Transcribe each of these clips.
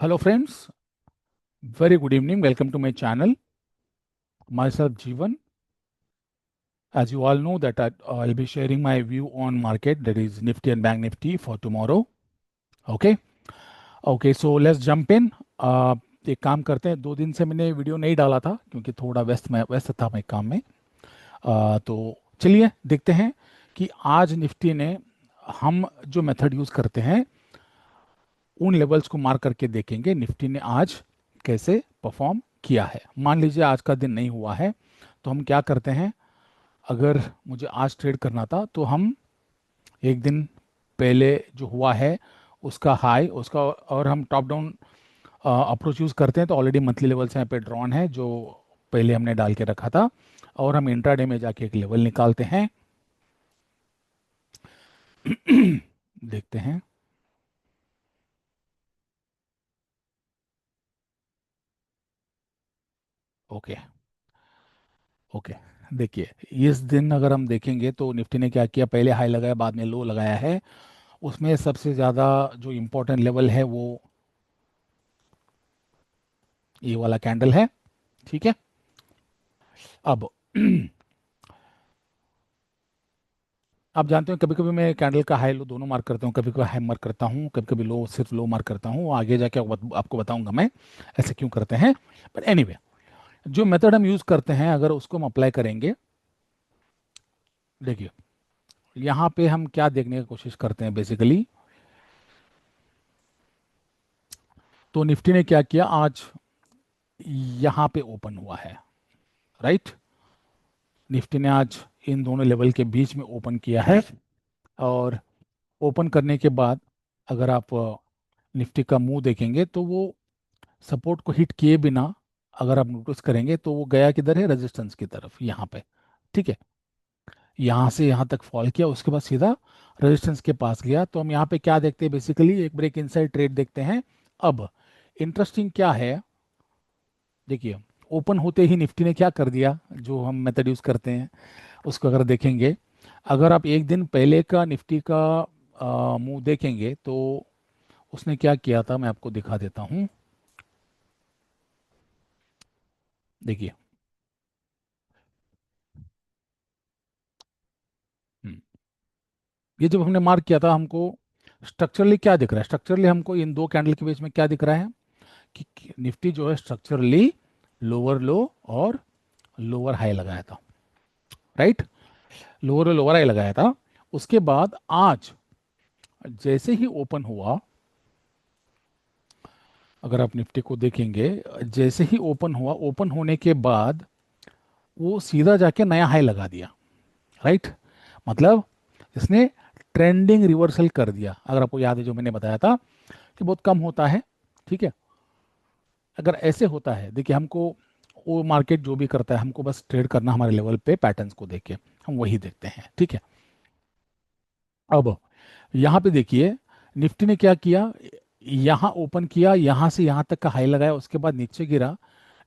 Hello friends, very good evening. Welcome to my channel. Myself Jeevan. As you all know that I'll be sharing my view on market, that is Nifty and Bank Nifty for tomorrow. Okay. Okay, so let's jump in. एक काम करते हैं, 2 दिन से मैंने video नहीं डाला था क्योंकि थोड़ा व्यस्त था मैं काम में। तो चलिए देखते हैं कि आज निफ्टी ने, हम जो मेथड यूज़ करते हैं उन लेवल्स को मार्क करके देखेंगे निफ्टी ने आज कैसे परफॉर्म किया है। मान लीजिए आज का दिन नहीं हुआ है तो हम क्या करते हैं, अगर मुझे आज ट्रेड करना था तो हम एक दिन पहले जो हुआ है उसका हाई, उसका, और हम टॉप डाउन अप्रोच यूज़ करते हैं। तो ऑलरेडी मंथली लेवल्स यहाँ पे ड्रॉन है जो पहले हमने डाल के रखा था, और हम इंट्राडे में जाके एक लेवल निकालते हैं। देखते हैं। ओके ओके, देखिए इस दिन अगर हम देखेंगे तो निफ्टी ने क्या किया, पहले हाई लगाया बाद में लो लगाया है। उसमें सबसे ज़्यादा जो इम्पोर्टेंट लेवल है वो ये वाला कैंडल है। ठीक है। अब आप जानते हो कभी कभी मैं कैंडल का हाई लो दोनों मार्क करता हूँ, कभी कभी हाई मार्क करता हूँ, कभी कभी लो, सिर्फ लो मार्क करता हूँ। आगे जाके आपको बताऊंगा मैं ऐसे क्यों करते हैं। बट एनीवे, जो मेथड हम यूज़ करते हैं अगर उसको हम अप्लाई करेंगे, देखिए यहाँ पे हम क्या देखने की कोशिश करते हैं बेसिकली। तो निफ्टी ने क्या किया, आज यहाँ पे ओपन हुआ है, राइट। निफ्टी ने आज इन दोनों लेवल के बीच में ओपन किया है, और ओपन करने के बाद अगर आप निफ्टी का मुंह देखेंगे तो वो सपोर्ट को हिट किए बिना, अगर आप नोटिस करेंगे तो वो गया किधर है, रेजिस्टेंस की तरफ, यहाँ पे। ठीक है। यहाँ से यहाँ तक फॉल किया, उसके बाद सीधा रेजिस्टेंस के पास गया। तो हम यहाँ पे क्या देखते हैं, बेसिकली एक ब्रेक इनसाइड ट्रेड देखते हैं। अब इंटरेस्टिंग क्या है, देखिए ओपन होते ही निफ्टी ने क्या कर दिया, जो हम मेथड यूज करते हैं उसको अगर देखेंगे, अगर आप एक दिन पहले का निफ्टी का मुंह देखेंगे तो उसने क्या किया था, मैं आपको दिखा देता हूँ। देखिए, हम्म, ये जब हमने मार्क किया था हमको स्ट्रक्चरली क्या दिख रहा है, स्ट्रक्चरली हमको इन दो कैंडल के बीच में क्या दिख रहा है कि निफ्टी जो है स्ट्रक्चरली लोअर लो और लोअर हाई लगाया था, राइट। लोअर लोअर हाई लगाया था। उसके बाद आज जैसे ही ओपन हुआ, अगर आप निफ्टी को देखेंगे, जैसे ही ओपन हुआ, ओपन होने के बाद वो सीधा जाके नया हाई लगा दिया, राइट। मतलब इसने ट्रेंडिंग रिवर्सल कर दिया। अगर आपको याद है जो मैंने बताया था कि बहुत कम होता है, ठीक है। अगर ऐसे होता है, देखिए हमको वो मार्केट जो भी करता है हमको बस ट्रेड करना, हमारे लेवल पे पैटर्न्स को देख के हम वही देखते हैं, ठीक है। अब यहाँ पे देखिए निफ्टी ने क्या किया, यहाँ ओपन किया, यहाँ से यहाँ तक का हाई लगाया, उसके बाद नीचे गिरा।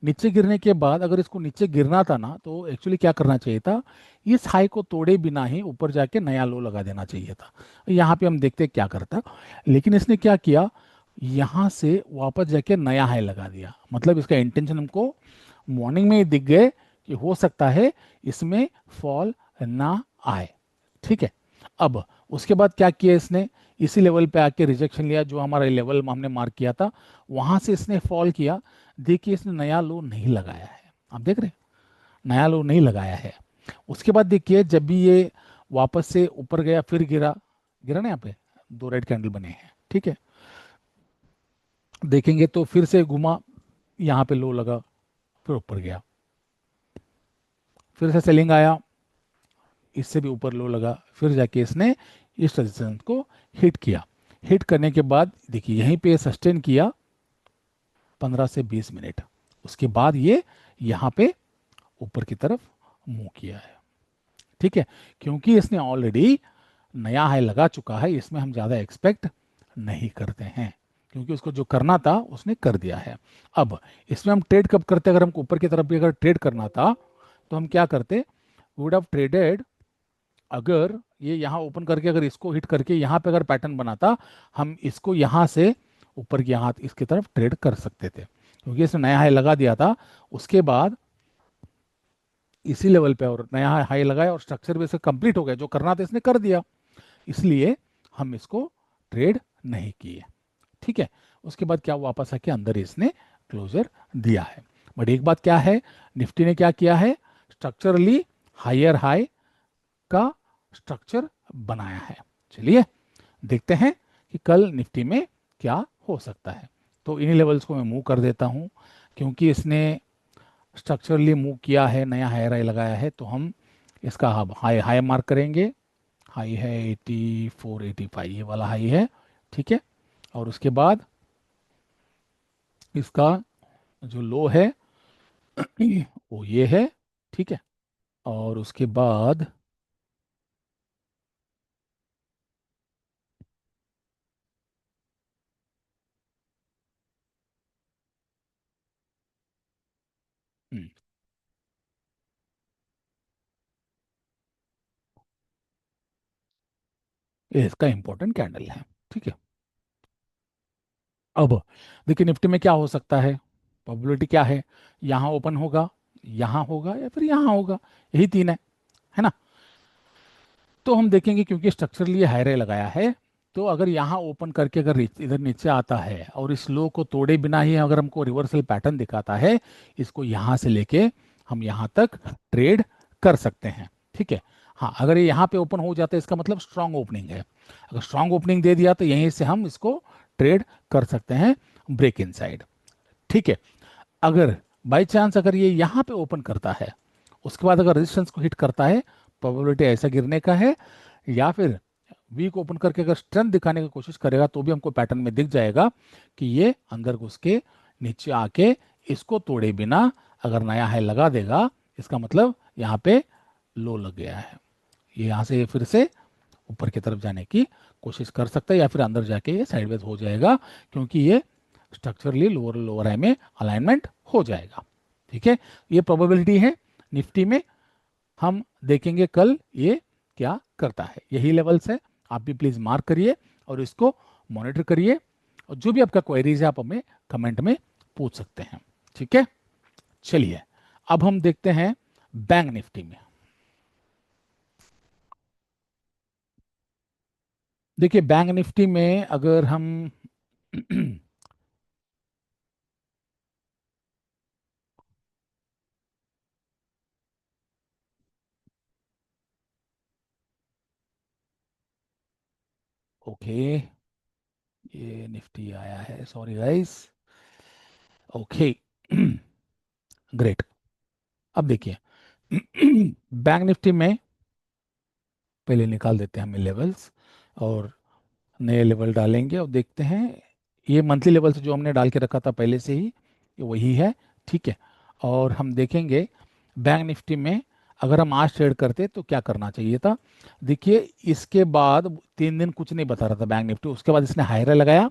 नीचे गिरने के बाद अगर इसको नीचे गिरना था ना तो एक्चुअली क्या करना चाहिए था, इस हाई को तोड़े बिना ही ऊपर जाके नया लो लगा देना चाहिए था। यहाँ पे हम देखते हैं क्या करता, लेकिन इसने क्या किया, यहाँ से वापस जाके नया हाई लगा दिया। मतलब इसका इंटेंशन हमको मॉर्निंग में ही दिख गए कि हो सकता है इसमें फॉल ना आए, ठीक है। अब उसके बाद क्या किया इसने, इसी लेवल पे आके रिजेक्शन लिया, जो हमारा लेवल हमने मार्क किया था वहां से इसने फॉल किया। देखिए इसने नया लो नहीं लगाया है, आप देख रहे हैं, नया लो नहीं लगाया है। उसके बाद देखिए जब भी ये वापस से ऊपर गया फिर गिरा, गिरा ना, यहाँ पे दो रेड कैंडल बने हैं, ठीक है। देखेंगे तो फिर से घुमा, यहाँ पे लो लगा, फिर ऊपर गया, फिर से सेलिंग आया, इससे भी ऊपर लो लगा, फिर जाके इसने इस रेजिस्टेंस को हिट किया। हिट करने के बाद देखिए यहीं पे सस्टेन किया 15 से 20 मिनट। उसके बाद ये यहाँ पे ऊपर की तरफ मूव किया है, ठीक है। क्योंकि इसने ऑलरेडी नया हाई लगा चुका है, इसमें हम ज़्यादा एक्सपेक्ट नहीं करते हैं, क्योंकि उसको जो करना था उसने कर दिया है। अब इसमें हम ट्रेड कब करते, अगर हमको ऊपर की तरफ भी अगर ट्रेड करना था तो हम क्या करते, वुड हैव ट्रेडेड, अगर ये यहाँ ओपन करके अगर इसको हिट करके यहाँ पे अगर पैटर्न बनाता, हम इसको यहाँ से ऊपर की हाथ इसकी तरफ ट्रेड कर सकते थे, क्योंकि इसने नया हाई लगा दिया था। उसके बाद इसी लेवल पे और नया हाई लगाया और स्ट्रक्चर भी इसका कंप्लीट हो गया, जो करना था इसने कर दिया, इसलिए हम इसको ट्रेड नहीं किए। ठीक है। उसके बाद क्या वापस आके अंदर इसने क्लोजर दिया है। बट एक बात क्या है, निफ्टी ने क्या किया है, स्ट्रक्चरली हायर हाई का स्ट्रक्चर बनाया है। चलिए देखते हैं कि कल निफ्टी में क्या हो सकता है। तो इन्हीं लेवल्स को मैं मूव कर देता हूं, क्योंकि इसने स्ट्रक्चरली मूव किया है, नया हायर हाई लगाया है, तो हम इसका हाई हाई मार्क करेंगे। हाई है 8485, ये वाला हाई है। ठीक है। और उसके बाद इसका जो लो है वो ये है। ठीक है। और उसके बाद हम्म, ये इसका इंपॉर्टेंट कैंडल है। ठीक है। अब देखिए निफ्टी में क्या हो सकता है, प्रोबेबिलिटी क्या है, यहाँ ओपन होगा, यहाँ होगा, या फिर यहाँ होगा, यही तीन है ना। तो हम देखेंगे, क्योंकि स्ट्रक्चरली हाई लगाया है, तो अगर यहाँ ओपन करके अगर इधर नीचे आता है और इस लो को तोड़े बिना ही अगर हमको रिवर्सल पैटर्न दिखाता है, इसको यहाँ से लेके हम यहाँ तक ट्रेड कर सकते हैं। ठीक है। हाँ, अगर ये यहाँ पे ओपन हो जाता है, इसका मतलब स्ट्रांग ओपनिंग है। अगर स्ट्रांग ओपनिंग दे दिया तो यहीं से हम इसको ट्रेड कर सकते हैं ब्रेक इन साइड। ठीक है। अगर बाई चांस अगर ये यहाँ पे ओपन करता है, उसके बाद अगर रेजिस्टेंस को हिट करता है, प्रोबेबिलिटी ऐसा गिरने का है, या फिर वीक ओपन करके अगर स्ट्रेंथ दिखाने की कोशिश करेगा, तो भी हमको पैटर्न में दिख जाएगा कि ये अंदर घुस के नीचे आके इसको तोड़े बिना अगर नया हाई लगा देगा, इसका मतलब यहाँ पे लो लग गया है। ये यहाँ से फिर से ऊपर की तरफ जाने की कोशिश कर सकता है, या फिर अंदर जाके ये साइडवेज हो जाएगा, क्योंकि ये स्ट्रक्चरली लोअर लोअर हाई में अलाइनमेंट हो जाएगा। ठीक है। ये प्रोबेबिलिटी है निफ्टी में। हम देखेंगे कल ये क्या करता है। यही लेवल्स है, आप भी प्लीज मार्क करिए और इसको मॉनिटर करिए, और जो भी आपका क्वेरीज है आप हमें कमेंट में पूछ सकते हैं। ठीक है। चलिए अब हम देखते हैं बैंक निफ्टी में। देखिए बैंक निफ्टी में अगर हम ओके, ये निफ्टी आया है, सॉरी गाइस। Okay great. अब देखिए बैंक निफ्टी में पहले निकाल देते हैं हमें लेवल्स, और नए लेवल डालेंगे और देखते हैं। ये मंथली लेवल से जो हमने डाल के रखा था पहले से ही, ये वही है। ठीक है। और हम देखेंगे बैंक निफ्टी में अगर हम आज ट्रेड करते तो क्या करना चाहिए था। देखिए इसके बाद 3 दिन कुछ नहीं बता रहा था बैंक निफ्टी, उसके बाद इसने हायर लगाया,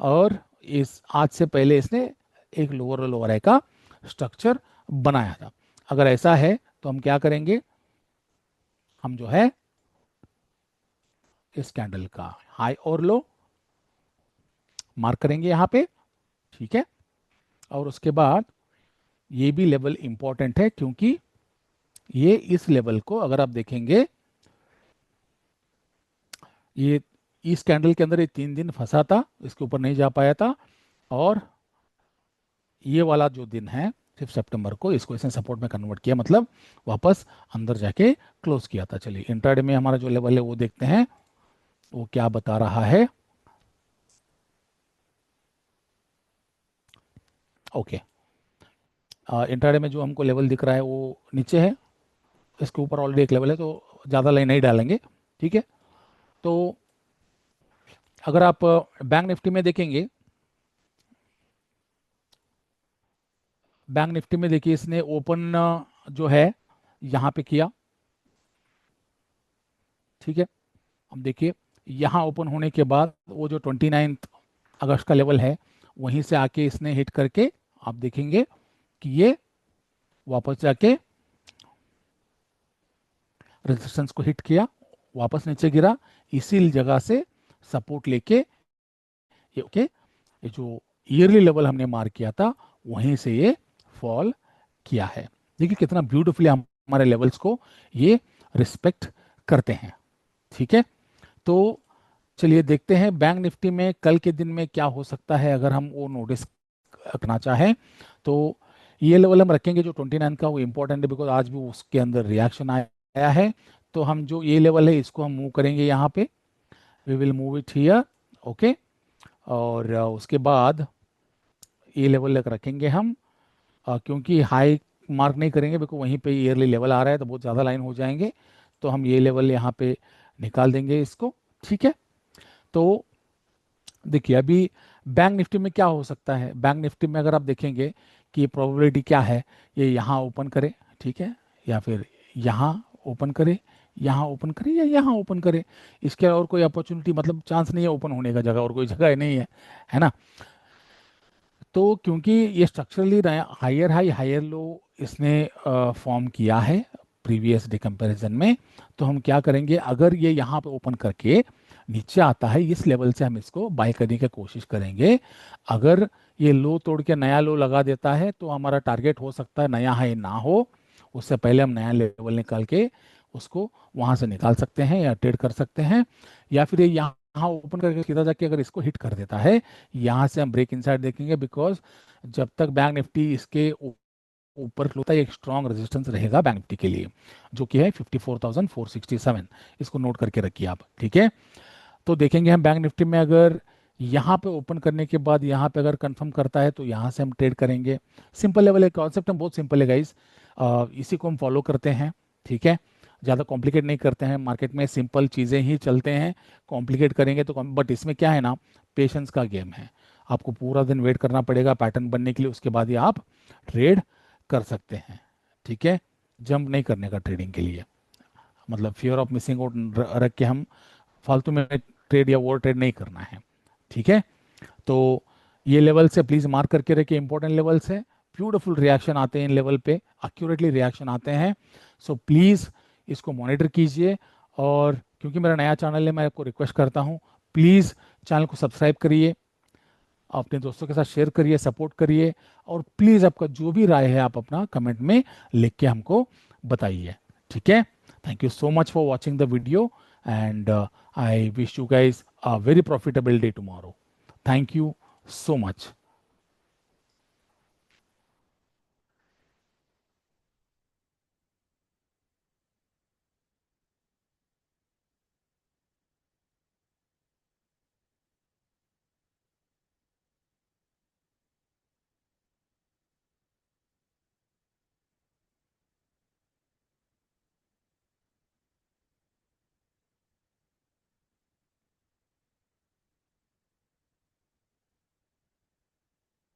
और इस आज से पहले इसने एक लोअर लोअर हाई का स्ट्रक्चर बनाया था। अगर ऐसा है तो हम क्या करेंगे, हम जो है इस कैंडल का हाई और लो मार्क करेंगे यहाँ पे। ठीक है। और उसके बाद ये भी लेवल इंपॉर्टेंट है, क्योंकि ये इस लेवल को अगर आप देखेंगे, ये इस कैंडल के अंदर ये 3 दिन फंसा था, इसके ऊपर नहीं जा पाया था, और ये वाला जो दिन है 5 सितंबर को, इसको इसने सपोर्ट में कन्वर्ट किया, मतलब वापस अंदर जाके क्लोज किया था। चलिए इंट्राडे में हमारा जो लेवल है वो देखते हैं, वो क्या बता रहा है। ओके, इंट्राडे में जो हमको लेवल दिख रहा है वो नीचे है, इसके ऊपर ऑलरेडी एक लेवल है, तो ज़्यादा लाइन नहीं डालेंगे। ठीक है। तो अगर आप बैंक निफ्टी में देखेंगे, बैंक निफ्टी में देखिए इसने ओपन जो है यहाँ पे किया। ठीक है। अब देखिए यहाँ ओपन होने के बाद वो जो 29 अगस्त का लेवल है, वहीं से आके इसने हिट करके आप देखेंगे कि ये वापस जाके रेजिस्टेंस को हिट किया, वापस नीचे गिरा, इसी जगह से सपोर्ट लेके ये ओके ये जो ईयरली लेवल हमने मार्क किया था वहीं से ये फॉल किया है। देखिए कितना ब्यूटीफुली हमारे लेवल्स को ये रिस्पेक्ट करते हैं। ठीक है, तो चलिए देखते हैं बैंक निफ्टी में कल के दिन में क्या हो सकता है। अगर हम वो नोटिस रखना चाहें तो ये लेवल हम रखेंगे जो 29 का, वो इंपॉर्टेंट है बिकॉज आज भी उसके अंदर रिएक्शन आया है। तो हम जो ये लेवल है इसको हम मूव करेंगे यहाँ पे, we will move it here. Okay, और उसके बाद ये लेवल तक रखेंगे हम, क्योंकि हाई मार्क नहीं करेंगे बिकॉज वहीं पे ईयरली लेवल आ रहा है तो बहुत ज़्यादा लाइन हो जाएंगे। तो हम ये लेवल यहाँ पे निकाल देंगे इसको। ठीक है, तो देखिए अभी बैंक निफ्टी में क्या हो सकता है। बैंक निफ्टी में अगर आप देखेंगे कि प्रोबेबिलिटी क्या है, ये यहाँ ओपन करे, ठीक है, या फिर यहाँ ओपन करे, यहाँ ओपन करे, या यहाँ ओपन करे। इसके और कोई अपॉर्चुनिटी मतलब चांस नहीं है ओपन होने का, जगह और कोई जगह नहीं है ना। तो क्योंकि ये structurally higher high higher low इसने फॉर्म किया है प्रीवियस डे कंपैरिजन में, तो हम क्या करेंगे, अगर ये यहाँ पे ओपन करके नीचे आता है इस लेवल से हम इसको बाय करने की कोशिश करेंगे। अगर ये लो तोड़ के नया लो लगा देता है तो हमारा टारगेट हो सकता है नया हाई ना हो, उससे पहले हम नया लेवल निकाल के उसको वहां से निकाल सकते हैं या ट्रेड कर सकते हैं। या फिर ये यहाँ ओपन करके सीधा जाके अगर इसको हिट कर देता है, यहाँ से हम ब्रेक इनसाइड देखेंगे बिकॉज जब तक बैंक निफ्टी इसके ऊपर होता है एक स्ट्रॉन्ग रेजिस्टेंस रहेगा बैंक निफ्टी के लिए, जो कि है 54,467। इसको नोट करके रखिए आप। ठीक है, तो देखेंगे हम बैंक निफ्टी में अगर यहाँ पे ओपन करने के बाद यहाँ पे अगर कंफर्म करता है तो यहाँ से हम ट्रेड करेंगे। सिंपल लेवल है, कॉन्सेप्ट हम बहुत सिंपल है गाइस, इसी को हम फॉलो करते हैं। ठीक है, ज़्यादा कॉम्प्लिकेट नहीं करते हैं, मार्केट में सिंपल चीज़ें ही चलते हैं। कॉम्प्लिकेट करेंगे तो बट इसमें क्या है ना, पेशेंस का गेम है। आपको पूरा दिन वेट करना पड़ेगा पैटर्न बनने के लिए, उसके बाद ही आप ट्रेड कर सकते हैं। ठीक है, जंप नहीं करने का ट्रेडिंग के लिए, मतलब फियर ऑफ मिसिंग आउट रख के हम फालतू में ट्रेड या ओवर ट्रेड नहीं करना है। ठीक है, तो ये लेवल से प्लीज मार्क करके रखिए, इंपॉर्टेंट लेवल से ब्यूटीफुल रिएक्शन आते हैं इन लेवल पे, एक्यूरेटली रिएक्शन आते हैं। सो प्लीज इसको मॉनिटर कीजिए। और क्योंकि मेरा नया चैनल है मैं आपको रिक्वेस्ट करता हूँ प्लीज चैनल को सब्सक्राइब करिए, अपने दोस्तों के साथ शेयर करिए, सपोर्ट करिए, और प्लीज आपका जो भी राय है आप अपना कमेंट में लिख के हमको बताइए। ठीक है, thank you so much for watching the video and I wish you guys a very profitable day tomorrow. Thank you so much.